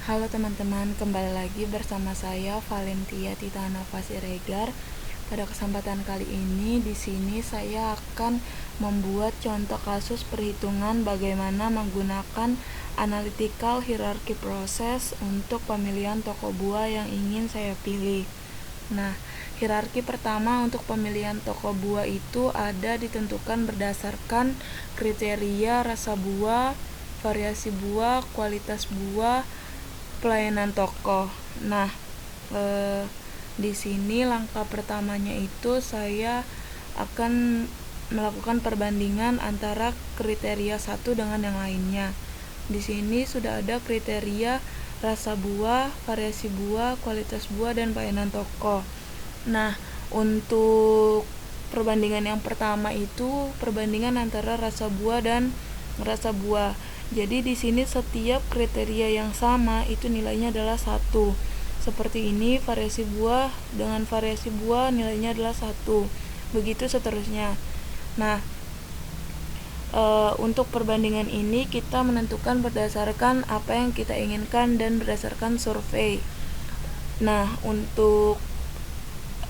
Halo teman-teman, kembali lagi bersama saya Valentia Titana Siregar. Pada kesempatan kali ini di sini saya akan membuat contoh kasus perhitungan bagaimana menggunakan analytical hierarchy process untuk pemilihan toko buah yang ingin saya pilih. Nah, hierarki pertama untuk pemilihan toko buah itu ada ditentukan berdasarkan kriteria rasa buah, variasi buah, kualitas buah, pelayanan toko. Nah, di sini langkah pertamanya itu saya akan melakukan perbandingan antara kriteria satu dengan yang lainnya. Di sini sudah ada kriteria rasa buah, variasi buah, kualitas buah, dan pelayanan toko. Nah, untuk perbandingan yang pertama itu perbandingan antara rasa buah dan rasa buah. Jadi di sini setiap kriteria yang sama itu nilainya adalah 1. Seperti ini, variasi buah dengan variasi buah nilainya adalah 1. Begitu seterusnya. Nah, untuk perbandingan ini kita menentukan berdasarkan apa yang kita inginkan dan berdasarkan survei. Nah, untuk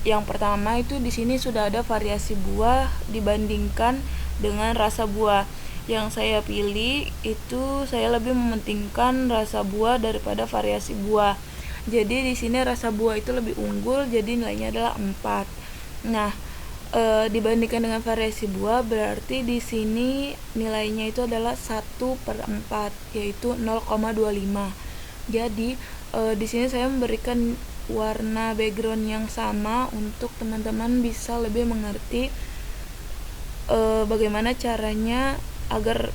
yang pertama itu di sini sudah ada variasi buah dibandingkan dengan rasa buah. Yang saya pilih itu saya lebih mementingkan rasa buah daripada variasi buah. Jadi di sini rasa buah itu lebih unggul, jadi nilainya adalah 4. Nah, dibandingkan dengan variasi buah berarti di sini nilainya itu adalah 1/4, yaitu 0,25. Jadi di sini saya memberikan warna background yang sama untuk teman-teman bisa lebih mengerti bagaimana caranya agar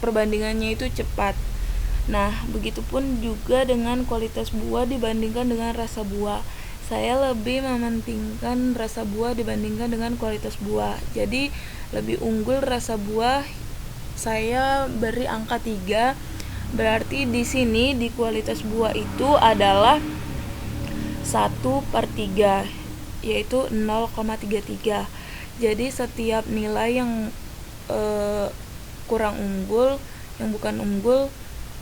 perbandingannya itu cepat. Nah, begitupun juga dengan kualitas buah dibandingkan dengan rasa buah. Saya lebih mementingkan rasa buah dibandingkan dengan kualitas buah. Jadi, lebih unggul rasa buah. Saya beri angka 3. Berarti di sini di kualitas buah itu adalah 1/3, yaitu 0,33. Jadi setiap nilai yang kurang unggul, yang bukan unggul,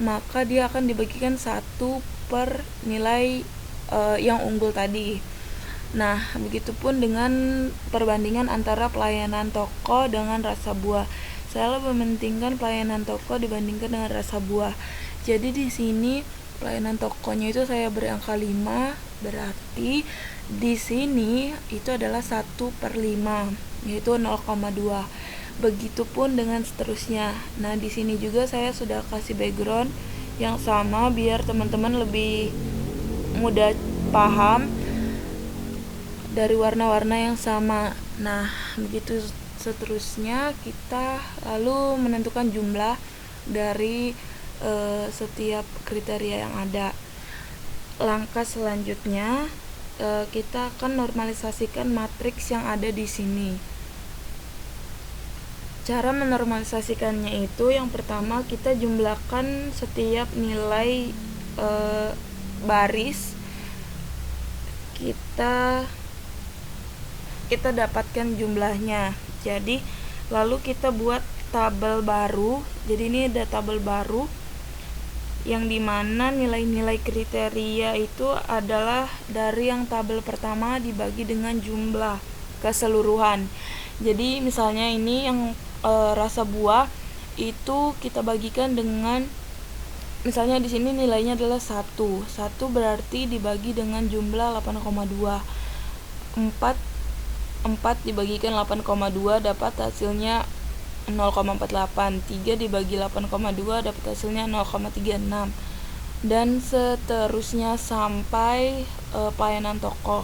maka dia akan dibagikan 1 per nilai yang unggul tadi. Nah, begitupun dengan perbandingan antara pelayanan toko dengan rasa buah. Saya lebih mementingkan pelayanan toko dibandingkan dengan rasa buah. Jadi di sini pelayanan tokonya itu saya beri angka 5, berarti di sini itu adalah 1/5, yaitu 0,2. Begitupun dengan seterusnya. Nah, di sini juga saya sudah kasih background yang sama biar teman-teman lebih mudah paham dari warna-warna yang sama. Nah, begitu seterusnya kita lalu menentukan jumlah dari setiap kriteria yang ada. Langkah selanjutnya kita akan normalisasikan matriks yang ada di sini. Cara menormalisasikannya itu yang pertama kita jumlahkan setiap nilai baris kita dapatkan jumlahnya. Jadi lalu kita buat tabel baru. Jadi ini ada tabel baru yang dimana nilai-nilai kriteria itu adalah dari yang tabel pertama dibagi dengan jumlah keseluruhan. Jadi misalnya ini yang rasa buah itu kita bagikan dengan, misalnya di sini nilainya adalah 1. 1 berarti dibagi dengan jumlah 8,2. 4 dibagikan 8,2 dapat hasilnya 0,48. 3 dibagi 8,2 dapat hasilnya 0,36. Dan seterusnya sampai pelayanan toko.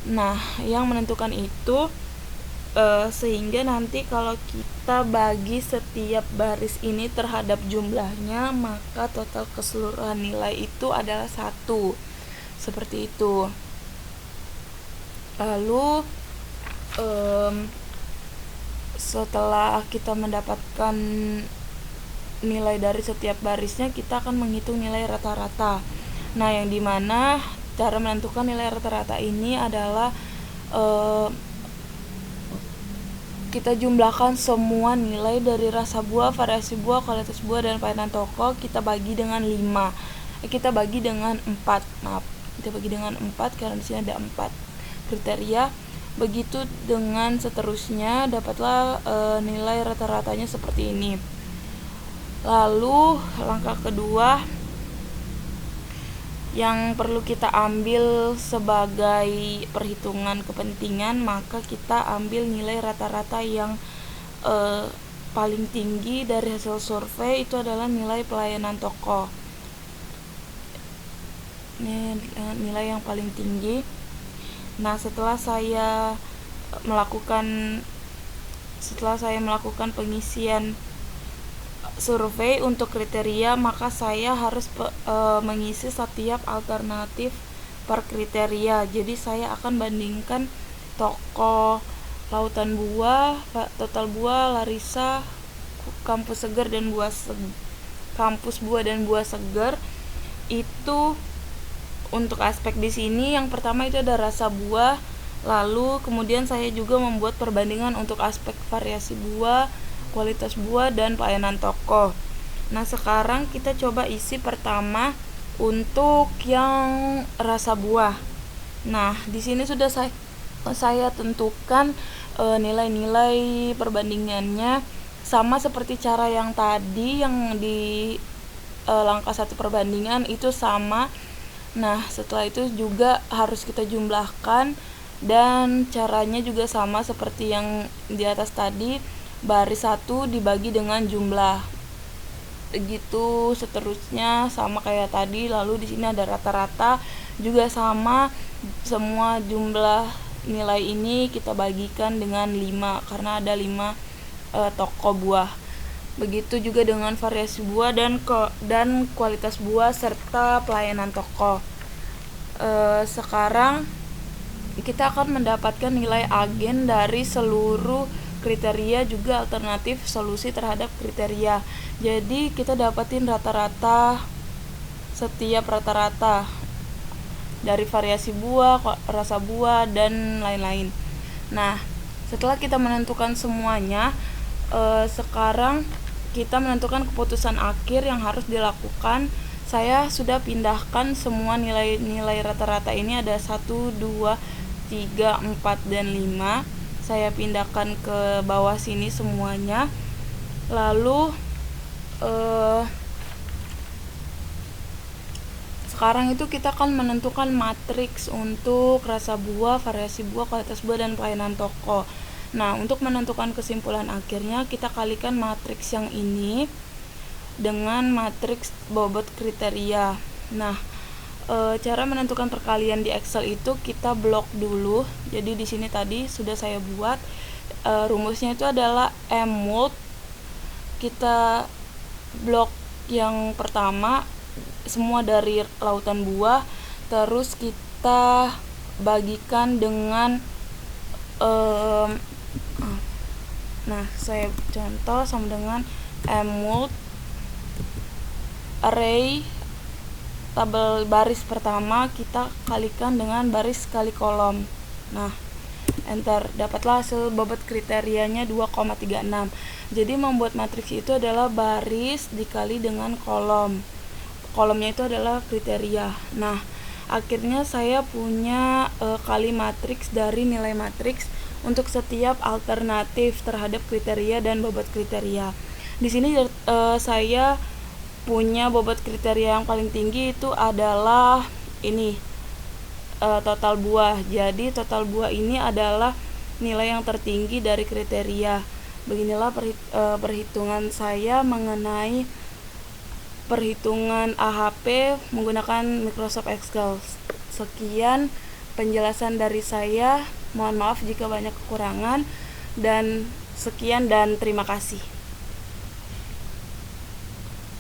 Nah, yang menentukan itu sehingga nanti kalau kita bagi setiap baris ini terhadap jumlahnya, maka total keseluruhan nilai itu adalah 1. Seperti itu. Lalu setelah kita mendapatkan nilai dari setiap barisnya, kita akan menghitung nilai rata-rata. Nah, yang dimana cara menentukan nilai rata-rata ini adalah kita jumlahkan semua nilai dari rasa buah, variasi buah, kualitas buah, dan pelayanan toko, kita bagi dengan 5. kita bagi dengan 4. Kita bagi dengan 4 karena di sini ada 4 kriteria. Begitu dengan seterusnya, dapatlah nilai rata-ratanya seperti ini. Lalu langkah kedua yang perlu kita ambil sebagai perhitungan kepentingan, maka kita ambil nilai rata-rata yang paling tinggi dari hasil survei, itu adalah nilai pelayanan toko. Ini nilai yang paling tinggi. Nah, setelah saya melakukan pengisian survei untuk kriteria, maka saya harus mengisi setiap alternatif per kriteria. Jadi saya akan bandingkan toko Lautan Buah, Total Buah, Larissa, Kampus Buah dan Buah Segar. Itu untuk aspek di sini, yang pertama itu ada rasa buah. Lalu kemudian saya juga membuat perbandingan untuk aspek variasi buah, kualitas buah, dan pelayanan toko. Nah, sekarang kita coba isi pertama untuk yang rasa buah. Nah, di sini sudah saya tentukan nilai-nilai perbandingannya sama seperti cara yang tadi, yang di langkah 1 perbandingan itu sama. Nah, setelah itu juga harus kita jumlahkan, dan caranya juga sama seperti yang di atas tadi, baris 1 dibagi dengan jumlah. Begitu seterusnya sama kayak tadi. Lalu di sini ada rata-rata juga sama, semua jumlah nilai ini kita bagikan dengan 5 karena ada 5 toko buah. Begitu juga dengan variasi buah dan kualitas buah serta pelayanan toko. Sekarang kita akan mendapatkan nilai agen dari seluruh kriteria, juga alternatif solusi terhadap kriteria. Jadi kita dapatin rata-rata, setiap rata-rata dari variasi buah, rasa buah, dan lain-lain. Nah, setelah kita menentukan semuanya, sekarang kita menentukan keputusan akhir yang harus dilakukan. Saya sudah pindahkan semua nilai-nilai rata-rata ini, ada 1, 2, 3, 4, dan 5. Saya pindahkan ke bawah sini semuanya. Lalu sekarang itu kita akan menentukan matriks untuk rasa buah, variasi buah, kualitas buah, dan pelayanan toko. Nah, untuk menentukan kesimpulan akhirnya, kita kalikan matriks yang ini dengan matriks bobot kriteria. Nah, cara menentukan perkalian di Excel itu kita blok dulu. Jadi di sini tadi sudah saya buat. Rumusnya itu adalah M-MULT. Kita blok yang pertama semua dari lautan buah, terus kita bagikan dengan nah, saya contoh sama dengan M-MULT array tabel baris pertama kita kalikan dengan baris kali kolom. Nah, enter, dapatlah hasil bobot kriterianya 2,36. Jadi membuat matriks itu adalah baris dikali dengan kolom. Kolomnya itu adalah kriteria. Nah, akhirnya saya punya kali matriks dari nilai matriks untuk setiap alternatif terhadap kriteria dan bobot kriteria. Di sini saya punya bobot kriteria yang paling tinggi itu adalah ini, total buah. Jadi total buah ini adalah nilai yang tertinggi dari kriteria. Beginilah perhitungan saya mengenai perhitungan AHP menggunakan Microsoft Excel. Sekian penjelasan dari saya. Mohon maaf jika banyak kekurangan, dan sekian dan terima kasih.